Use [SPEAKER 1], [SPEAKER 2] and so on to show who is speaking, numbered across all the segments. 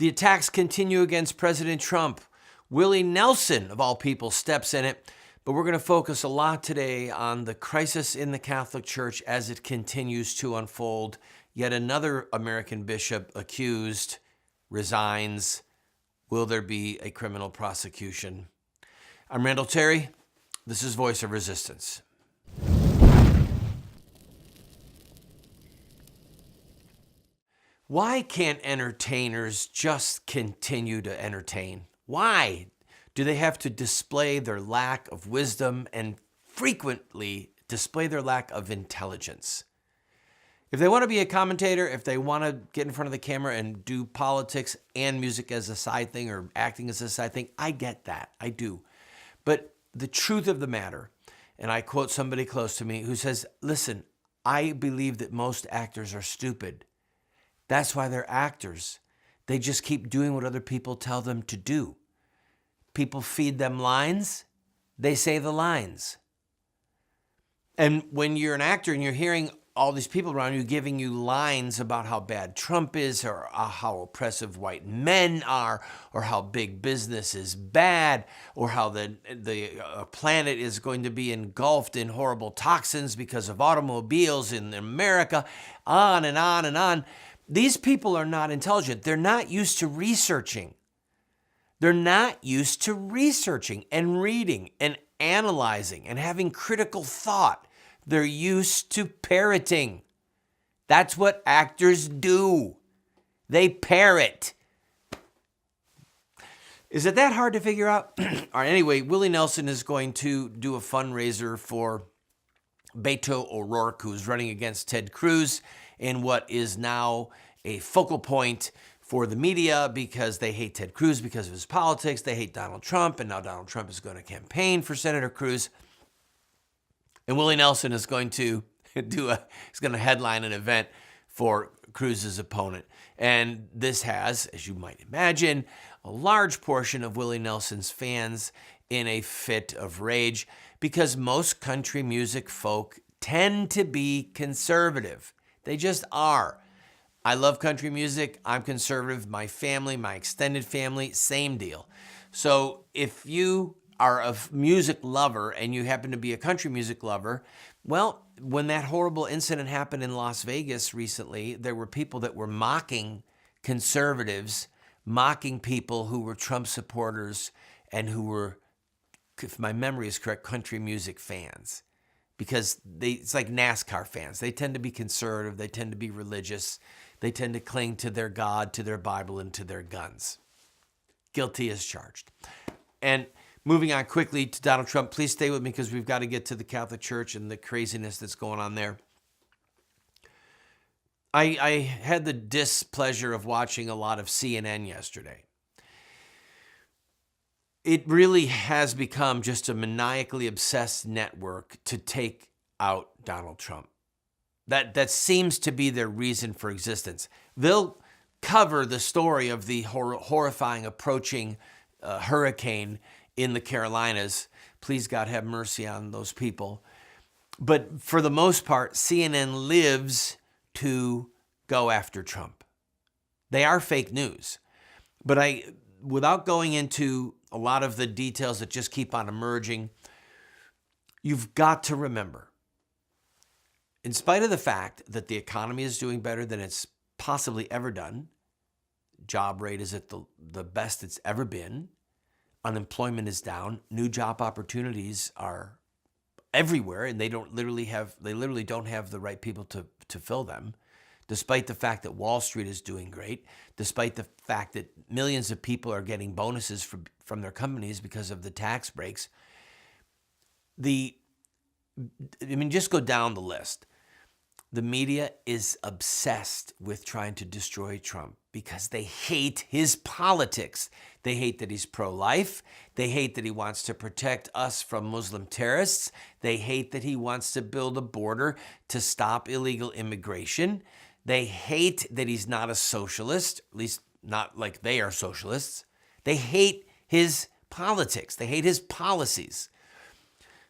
[SPEAKER 1] The attacks continue against President Trump. Willie Nelson, of all people, steps in it. But we're going to focus a lot today on the crisis in the Catholic Church as it continues to unfold. Yet another American bishop accused resigns. Will there be a criminal prosecution? I'm Randall Terry. This is Voice of Resistance. Why can't entertainers just continue to entertain? Why do they have to display their lack of wisdom and frequently display their lack of intelligence? If they want to be a commentator, if they want to get in front of the camera and do politics and music as a side thing or acting as a side thing, I get that. I do. But the truth of the matter, and I quote somebody close to me who says, listen, I believe that most actors are stupid. That's why they're actors. They just keep doing what other people tell them to do. People feed them lines, they say the lines. And when you're an actor and you're hearing all these people around you giving you lines about how bad Trump is or how oppressive white men are or how big business is bad or how the planet is going to be engulfed in horrible toxins because of automobiles in America, on and on and on. These people are not intelligent. They're not used to researching. They're not used to researching and reading and analyzing and having critical thought. They're used to parroting. That's what actors do. They parrot. Is it that hard to figure out? All right, anyway, Willie Nelson is going to do a fundraiser for Beto O'Rourke, who's running against Ted Cruz in what is now a focal point for the media because they hate Ted Cruz because of his politics. They hate Donald Trump, and now Donald Trump is going to campaign for Senator Cruz. And Willie Nelson is going to headline an event for Cruz's opponent. And this has, as you might imagine, a large portion of Willie Nelson's fans in a fit of rage because most country music folk tend to be conservative. They just are. I love country music. I'm conservative. My family, my extended family, same deal. So if you are a music lover and you happen to be a country music lover, well, when that horrible incident happened in Las Vegas recently, there were people that were mocking conservatives, mocking people who were Trump supporters and who were, if my memory is correct, country music fans. Because it's like NASCAR fans. They tend to be conservative. They tend to be religious. They tend to cling to their God, to their Bible, and to their guns. Guilty as charged. And moving on quickly to Donald Trump, please stay with me because we've got to get to the Catholic Church and the craziness that's going on there. I had the displeasure of watching a lot of CNN yesterday. It really has become just a maniacally obsessed network to take out Donald Trump. That seems to be their reason for existence. They'll cover the story of the horrifying approaching hurricane in the Carolinas. Please, God, have mercy on those people. But for the most part, CNN lives to go after Trump. They are fake news. But without going into a lot of the details that just keep on emerging, you've got to remember, in spite of the fact that the economy is doing better than it's possibly ever done, job rate is at the best it's ever been, unemployment is down, new job opportunities are everywhere, and they literally don't have the right people to fill them, despite the fact that Wall Street is doing great, despite the fact that millions of people are getting bonuses from their companies because of the tax breaks. Just go down the list. The media is obsessed with trying to destroy Trump because they hate his politics. They hate that he's pro-life. They hate that he wants to protect us from Muslim terrorists. They hate that he wants to build a border to stop illegal immigration. They hate that he's not a socialist, at least not like they are socialists. They hate his politics. They hate his policies.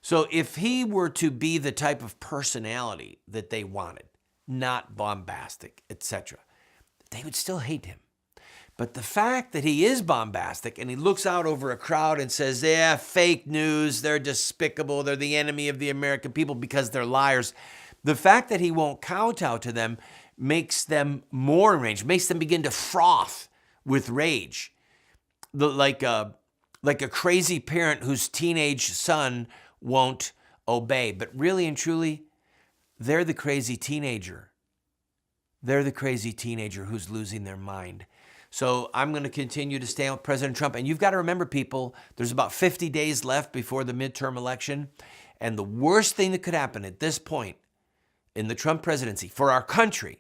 [SPEAKER 1] So if he were to be the type of personality that they wanted, not bombastic, etc., they would still hate him But the fact that he is bombastic and he looks out over a crowd and says, yeah, fake news, they're despicable, they're the enemy of the American people because they're liars. The fact that he won't kowtow to them makes them more enraged, makes them begin to froth with rage. Like a crazy parent whose teenage son won't obey. But really and truly, they're the crazy teenager. They're the crazy teenager who's losing their mind. So I'm going to continue to stand with President Trump. And you've got to remember, people, there's about 50 days left before the midterm election. And the worst thing that could happen at this point in the Trump presidency for our country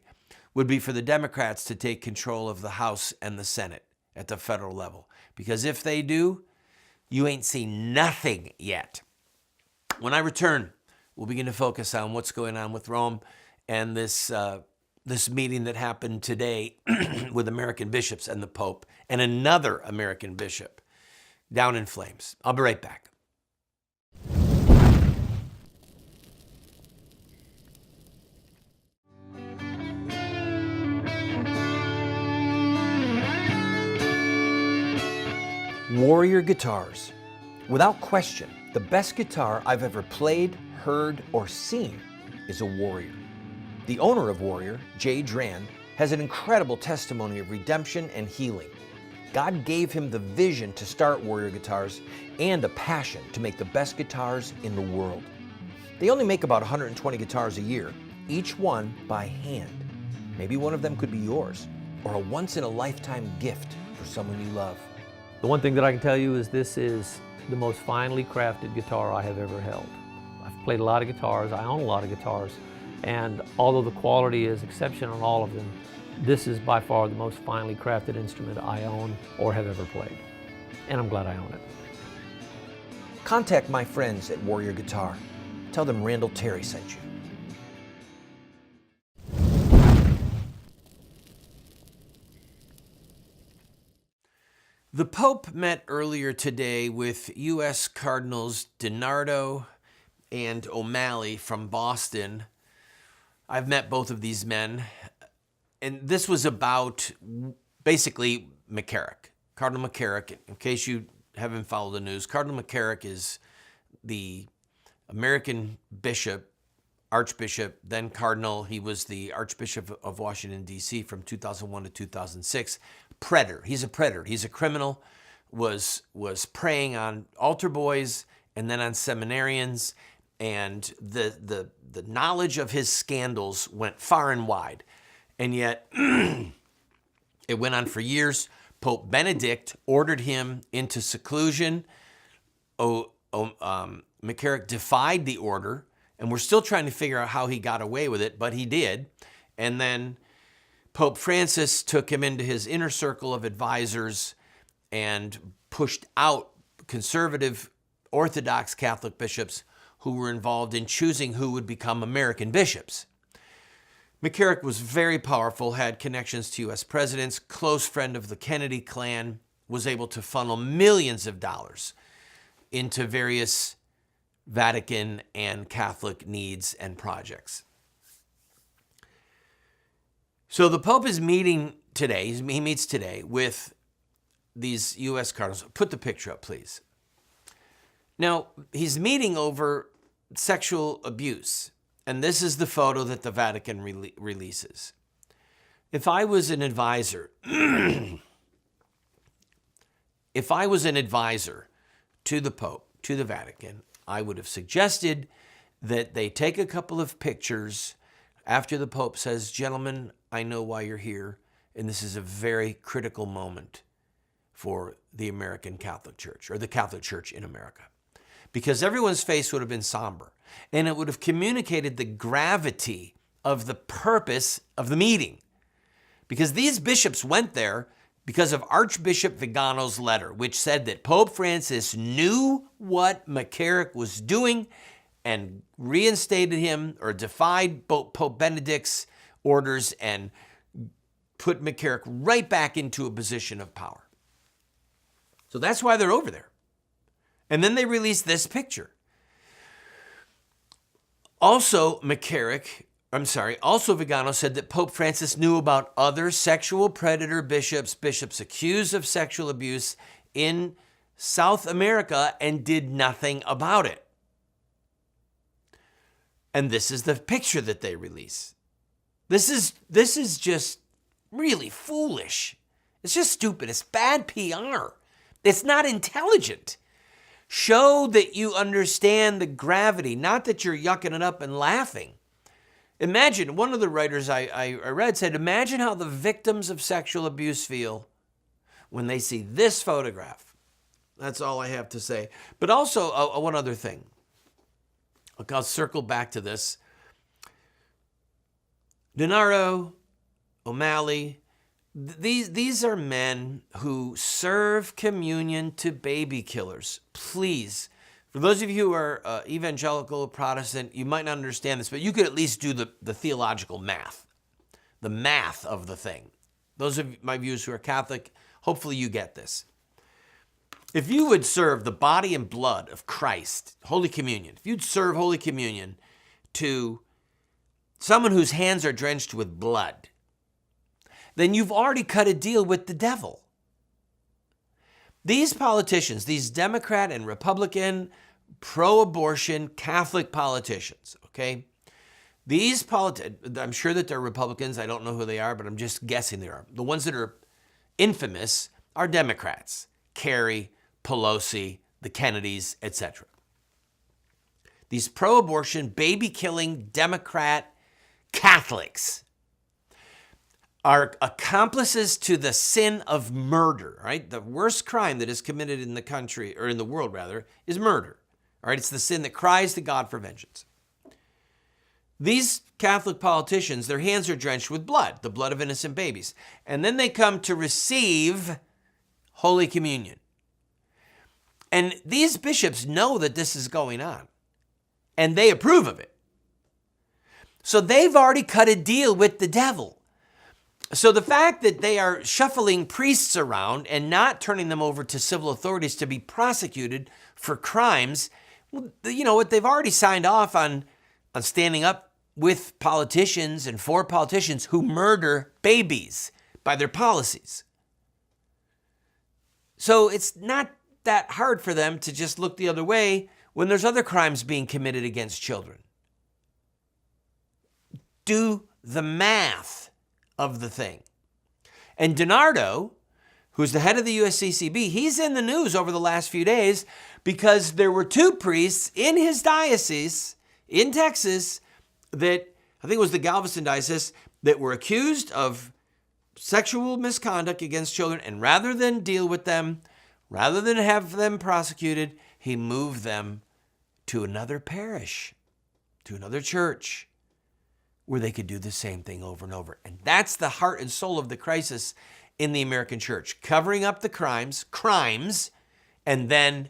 [SPEAKER 1] would be for the Democrats to take control of the House and the Senate at the federal level. Because if they do, you ain't seen nothing yet. When I return, we'll begin to focus on what's going on with Rome and this meeting that happened today with American bishops and the Pope and another American bishop down in flames. I'll be right back. Warrior guitars. Without question, the best guitar I've ever played, heard, or seen is a Warrior. The owner of Warrior, Jay Dran, has an incredible testimony of redemption and healing. God gave him the vision to start Warrior Guitars and a passion to make the best guitars in the world. They only make about 120 guitars a year, each one by hand. Maybe one of them could be yours, or a once-in-a-lifetime gift for someone you love.
[SPEAKER 2] The one thing that I can tell you is this is the most finely crafted guitar I have ever held. I've played a lot of guitars, I own a lot of guitars, and although the quality is exceptional on all of them, this is by far the most finely crafted instrument I own or have ever played. And I'm glad I own it.
[SPEAKER 1] Contact my friends at Warrior Guitar. Tell them Randall Terry sent you. The Pope met earlier today with U.S. Cardinals DiNardo and O'Malley from Boston. I've met both of these men, and this was about basically McCarrick, Cardinal McCarrick. In case you haven't followed the news, Cardinal McCarrick is the American bishop, archbishop, then cardinal. He was the Archbishop of Washington, D.C. from 2001 to 2006. Predator. He's a predator. He's a criminal, was preying on altar boys and then on seminarians, and the knowledge of his scandals went far and wide. And yet, it went on for years. Pope Benedict ordered him into seclusion. McCarrick defied the order, and we're still trying to figure out how he got away with it, but he did. And then Pope Francis took him into his inner circle of advisors and pushed out conservative Orthodox Catholic bishops who were involved in choosing who would become American bishops. McCarrick was very powerful, had connections to U.S. presidents, close friend of the Kennedy clan, was able to funnel millions of dollars into various Vatican and Catholic needs and projects. So the Pope is meeting today, he meets today with these U.S. cardinals. Put the picture up, please. Now, he's meeting over sexual abuse, and this is the photo that the Vatican releases. If I was an advisor, if I was an advisor to the Pope, to the Vatican, I would have suggested that they take a couple of pictures after the Pope says, gentlemen, I know why you're here, and this is a very critical moment for the American Catholic Church, or the Catholic Church in America. Because everyone's face would have been somber, and it would have communicated the gravity of the purpose of the meeting. Because these bishops went there because of Archbishop Vigano's letter, which said that Pope Francis knew what McCarrick was doing and reinstated him, or defied Pope Benedict's orders and put McCarrick right back into a position of power. So that's why they're over there. And then they released this picture. Also, McCarrick Also Vigano said that Pope Francis knew about other sexual predator bishops accused of sexual abuse in South America and did nothing about it. And this is the picture that they release. This is just really foolish. It's just stupid. It's bad PR. It's not intelligent. Show that you understand the gravity, not that you're yucking it up and laughing. Imagine, one of the writers I read said, imagine how the victims of sexual abuse feel when they see this photograph. That's all I have to say. But also, one other thing. I'll circle back to this. DiNardo, O'Malley, these are men who serve communion to baby killers. Please, for those of you who are evangelical, Protestant, you might not understand this, but you could at least do the theological math, the math of the thing. Those of my viewers who are Catholic, hopefully you get this. If you would serve the body and blood of Christ, Holy Communion, if you'd serve Holy Communion to someone whose hands are drenched with blood, then you've already cut a deal with the devil. These politicians, these Democrat and Republican, pro-abortion Catholic politicians, okay? I'm sure that they're Republicans. I don't know who they are, but I'm just guessing they are. The ones that are infamous are Democrats. Kerry, Pelosi, the Kennedys, etc. These pro-abortion, baby-killing Democrat Catholics are accomplices to the sin of murder, right? The worst crime that is committed in the country, or in the world rather, is murder. All right, it's the sin that cries to God for vengeance. These Catholic politicians, their hands are drenched with blood, the blood of innocent babies. And then they come to receive Holy Communion. And these bishops know that this is going on, and they approve of it. So they've already cut a deal with the devil. So the fact that they are shuffling priests around and not turning them over to civil authorities to be prosecuted for crimes, you know what, they've already signed off on standing up with politicians and for politicians who murder babies by their policies. So it's not that hard for them to just look the other way when there's other crimes being committed against children. Do the math of the thing. And DiNardo, who's the head of the USCCB, he's in the news over the last few days because there were two priests in his diocese in Texas that, I think it was the Galveston diocese, that were accused of sexual misconduct against children, and rather than deal with them, rather than have them prosecuted, he moved them to another parish, to another church, where they could do the same thing over and over. And that's the heart and soul of the crisis in the American church, covering up the crimes, and then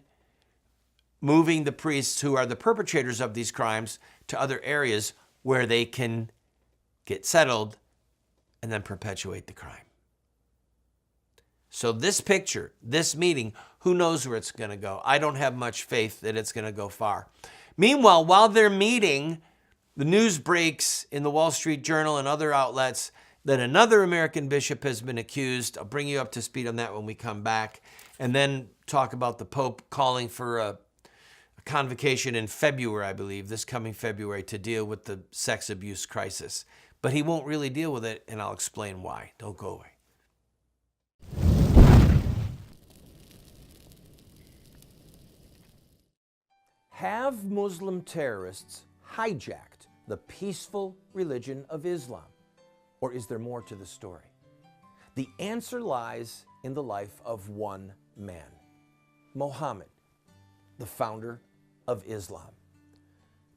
[SPEAKER 1] moving the priests who are the perpetrators of these crimes to other areas where they can get settled and then perpetuate the crime. So this picture, this meeting, who knows where it's going to go? I don't have much faith that it's going to go far. Meanwhile, while they're meeting, the news breaks in the Wall Street Journal and other outlets that another American bishop has been accused. I'll bring you up to speed on that when we come back. And then talk about the Pope calling for a convocation in February, I believe, this coming February, to deal with the sex abuse crisis. But he won't really deal with it, and I'll explain why. Don't go away. Have Muslim terrorists hijacked the peaceful religion of Islam? Or is there more to the story? The answer lies in the life of one man, Muhammad, the founder of Islam.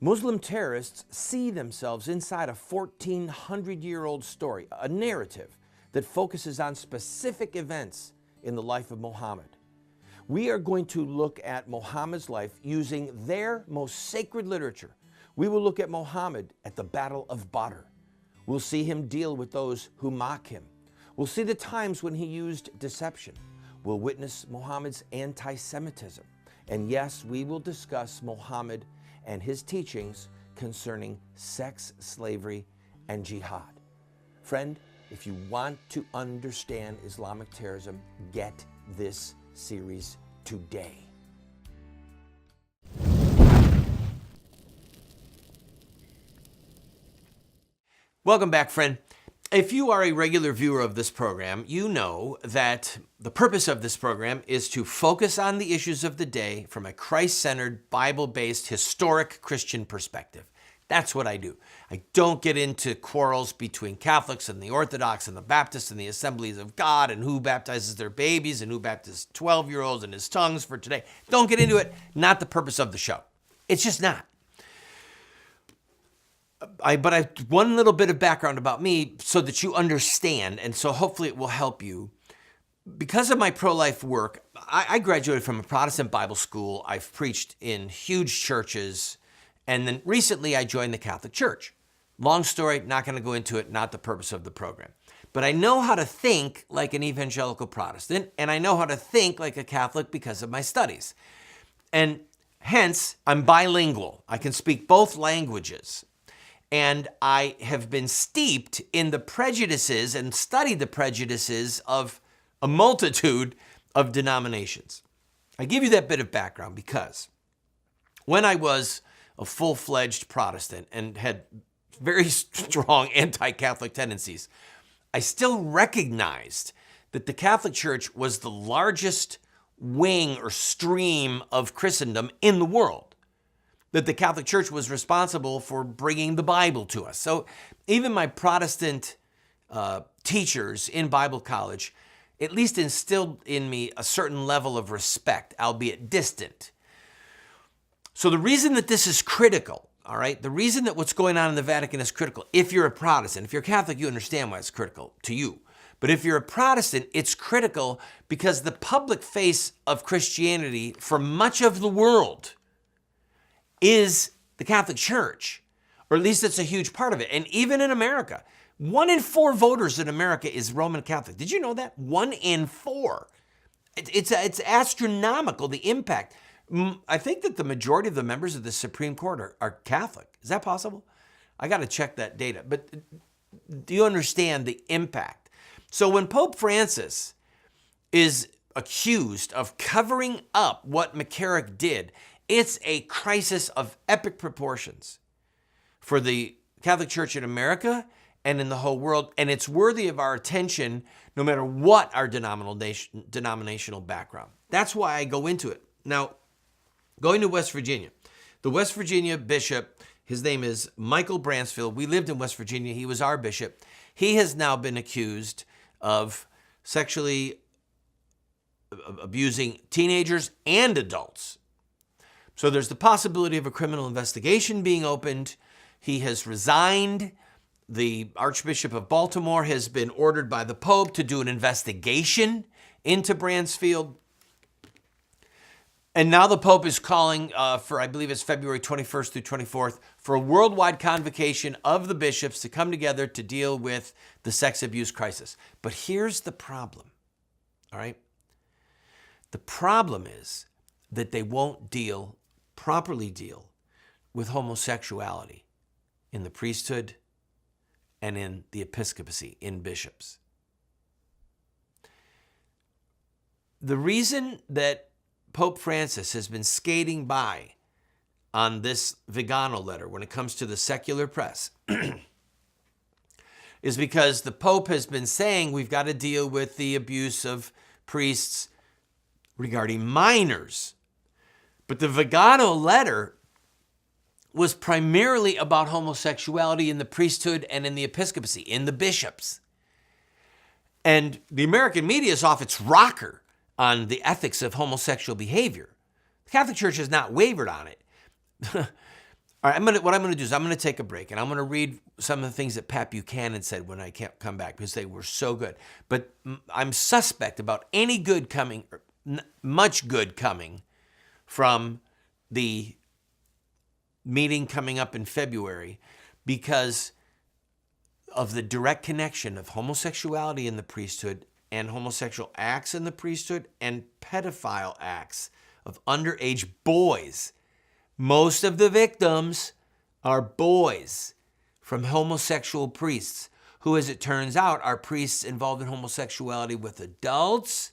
[SPEAKER 1] Muslim terrorists see themselves inside a 1,400-year-old story, a narrative that focuses on specific events in the life of Muhammad. We are going to look at Muhammad's life using their most sacred literature. We will look at Muhammad at the Battle of Badr. We'll see him deal with those who mock him. We'll see the times when he used deception. We'll witness Muhammad's anti-Semitism. And yes, we will discuss Muhammad and his teachings concerning sex slavery and jihad. Friend, if you want to understand Islamic terrorism, get this series today. Welcome back, friend. If you are a regular viewer of this program, you know that the purpose of this program is to focus on the issues of the day from a Christ-centered, Bible-based, historic Christian perspective. That's what I do. I don't get into quarrels between Catholics and the Orthodox and the Baptists and the Assemblies of God and who baptizes their babies and who baptizes 12-year-olds in his tongues for today. Don't get into it. Not the purpose of the show. It's just not. One little bit of background about me so that you understand, and so hopefully it will help you. Because of my pro-life work, I graduated from a Protestant Bible school. I've preached in huge churches, and then recently I joined the Catholic Church. Long story, not going to go into it, not the purpose of the program. But I know how to think like an evangelical Protestant, and I know how to think like a Catholic because of my studies. And hence, I'm bilingual. I can speak both languages. And I have been steeped in the prejudices and studied the prejudices of a multitude of denominations. I give you that bit of background because when I was a full-fledged Protestant and had very strong anti-Catholic tendencies, I still recognized that the Catholic Church was the largest wing or stream of Christendom in the world. That the Catholic Church was responsible for bringing the Bible to us. So even my Protestant teachers in Bible college at least instilled in me a certain level of respect, albeit distant. So the reason that this is critical, all right, the reason that what's going on in the Vatican is critical, if you're a Protestant, if you're Catholic, you understand why it's critical to you. But if you're a Protestant, it's critical because the public face of Christianity for much of the world is the Catholic Church, or at least it's a huge part of it. And even in America, 1 in 4 voters in America is Roman Catholic. Did you know that? 1 in 4. It's astronomical, the impact. I think that the majority of the members of the Supreme Court are Catholic. Is that possible? I got to check that data. But do you understand the impact? So when Pope Francis is accused of covering up what McCarrick did, it's a crisis of epic proportions for the Catholic Church in America and in the whole world, and it's worthy of our attention no matter what our denominational background. That's why I go into it. Now, going to West Virginia, the West Virginia bishop, his name is Michael Bransfield. We lived in West Virginia. He was our bishop. He has now been accused of sexually abusing teenagers and adults. So there's the possibility of a criminal investigation being opened. He has resigned. The Archbishop of Baltimore has been ordered by the Pope to do an investigation into Bransfield. And now the Pope is calling for, I believe it's February 21st through 24th, for a worldwide convocation of the bishops to come together to deal with the sex abuse crisis. But here's the problem, all right? The problem is that they won't properly deal with homosexuality in the priesthood and in the episcopacy, in bishops. The reason that Pope Francis has been skating by on this Vigano letter when it comes to the secular press is because the Pope has been saying we've got to deal with the abuse of priests regarding minors. But the Vigano letter was primarily about homosexuality in the priesthood and in the episcopacy, in the bishops. And the American media is off its rocker on the ethics of homosexual behavior. The Catholic Church has not wavered on it. All right, what I'm going to do is I'm going to take a break, and I'm going to read some of the things that Pat Buchanan said when I come back, because they were so good. But I'm suspect about any good coming, or much good coming, from the meeting coming up in February, because of the direct connection of homosexuality in the priesthood and homosexual acts in the priesthood and pedophile acts of underage boys. Most of the victims are boys from homosexual priests, who, as it turns out, are priests involved in homosexuality with adults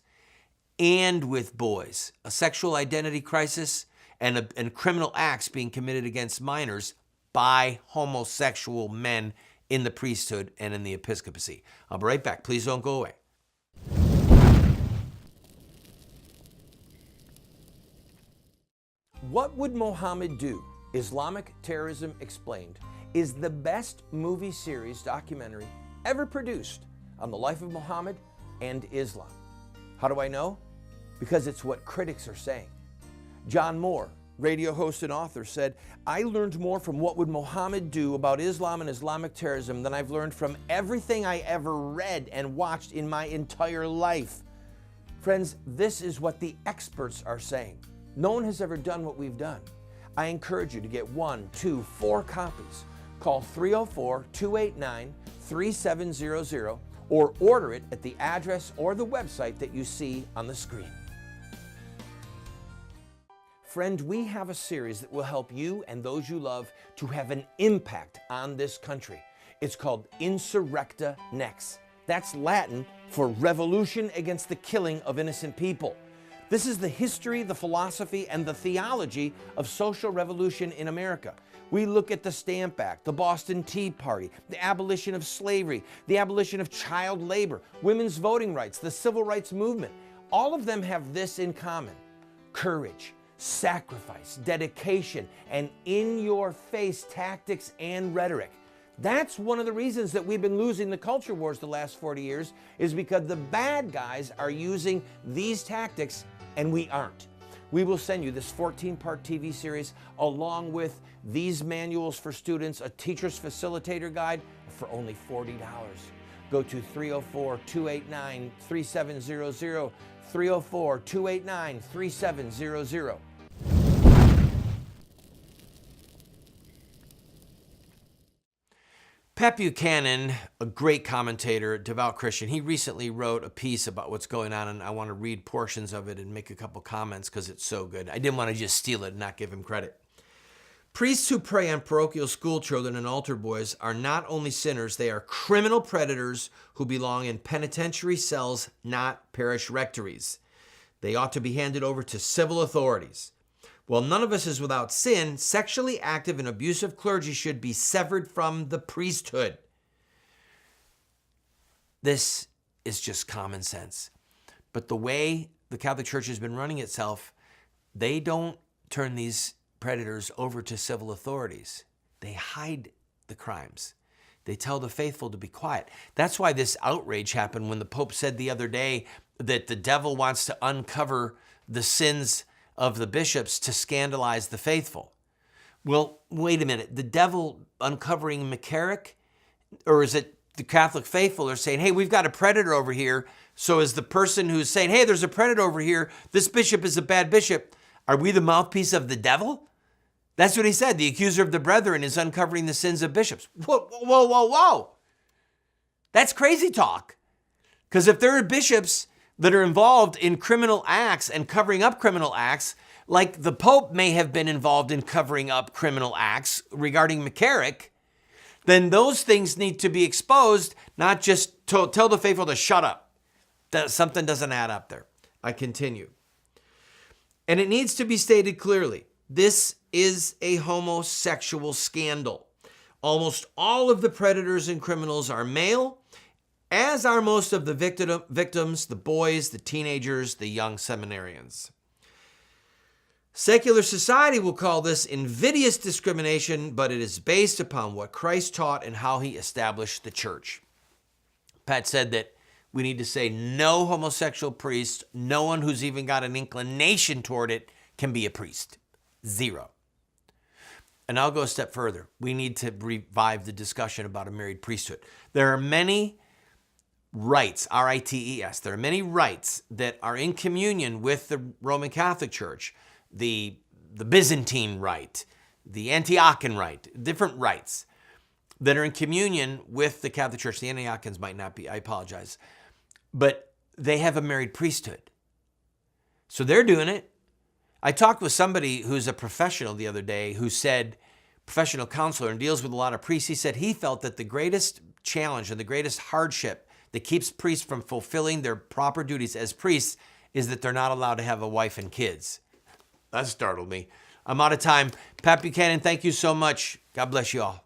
[SPEAKER 1] and with boys. A sexual identity crisis and criminal acts being committed against minors by homosexual men in the priesthood and in the episcopacy. I'll be right back. Please don't go away. What Would Mohammed Do? Islamic Terrorism Explained is the best movie series documentary ever produced on the life of Muhammad and Islam. How do I know? Because it's what critics are saying. John Moore, radio host and author, said, "I learned more from What Would Mohammed Do about Islam and Islamic terrorism than I've learned from everything I ever read and watched in my entire life." Friends, this is what the experts are saying. No one has ever done what we've done. I encourage you to get 1, 2, 4 copies. Call 304-289-3700 or order it at the address or the website that you see on the screen. Friend, we have a series that will help you and those you love to have an impact on this country. It's called Insurrecta Nex. That's Latin for revolution against the killing of innocent people. This is the history, the philosophy, and the theology of social revolution in America. We look at the Stamp Act, the Boston Tea Party, the abolition of slavery, the abolition of child labor, women's voting rights, the civil rights movement. All of them have this in common: courage, sacrifice, dedication, and in-your-face tactics and rhetoric. That's one of the reasons that we've been losing the culture wars the last 40 years, is because the bad guys are using these tactics and we aren't. We will send you this 14-part TV series along with these manuals for students, a teacher's facilitator guide for only $40. Go to 304-289-3700, 304-289-3700. Pat Buchanan, a great commentator, devout Christian, he recently wrote a piece about what's going on, and I want to read portions of it and make a couple comments because it's so good. I didn't want to just steal it and not give him credit. Priests who prey on parochial school children and altar boys are not only sinners, they are criminal predators who belong in penitentiary cells, not parish rectories. They ought to be handed over to civil authorities. While none of us is without sin, sexually active and abusive clergy should be severed from the priesthood. This is just common sense. But the way the Catholic Church has been running itself, they don't turn these predators over to civil authorities. They hide the crimes. They tell the faithful to be quiet. That's why this outrage happened when the Pope said the other day that the devil wants to uncover the sins of the bishops to scandalize the faithful. Well, wait a minute. The devil uncovering McCarrick? Or is it the Catholic faithful are saying, hey, we've got a predator over here. So is the person who's saying, hey, there's a predator over here, this bishop is a bad bishop, are we the mouthpiece of the devil? That's what he said. The accuser of the brethren is uncovering the sins of bishops. Whoa, whoa, whoa, whoa. That's crazy talk. Because if there are bishops that are involved in criminal acts and covering up criminal acts, like the Pope may have been involved in covering up criminal acts regarding McCarrick, then those things need to be exposed, not just to tell the faithful to shut up. That something doesn't add up there. I continue. And it needs to be stated clearly, this is a homosexual scandal. Almost all of the predators and criminals are male, as are most of the victims, the boys, the teenagers, the young seminarians. Secular society will call this invidious discrimination, but it is based upon what Christ taught and how he established the church. Pat said that we need to say no homosexual priest, no one who's even got an inclination toward it can be a priest. Zero. And I'll go a step further. We need to revive the discussion about a married priesthood. There are many rites, R-I-T-E-S. There are many rites that are in communion with the Roman Catholic Church, the Byzantine rite, the Antiochian rite, different rites that are in communion with the Catholic Church. The Antiochians might not be, I apologize. But they have a married priesthood. So they're doing it. I talked with somebody who's a professional the other day who said professional counselor and deals with a lot of priests. He said he felt that the greatest challenge and the greatest hardship that keeps priests from fulfilling their proper duties as priests is that they're not allowed to have a wife and kids. That startled me. I'm out of time. Pat Buchanan, thank you so much. God bless you all.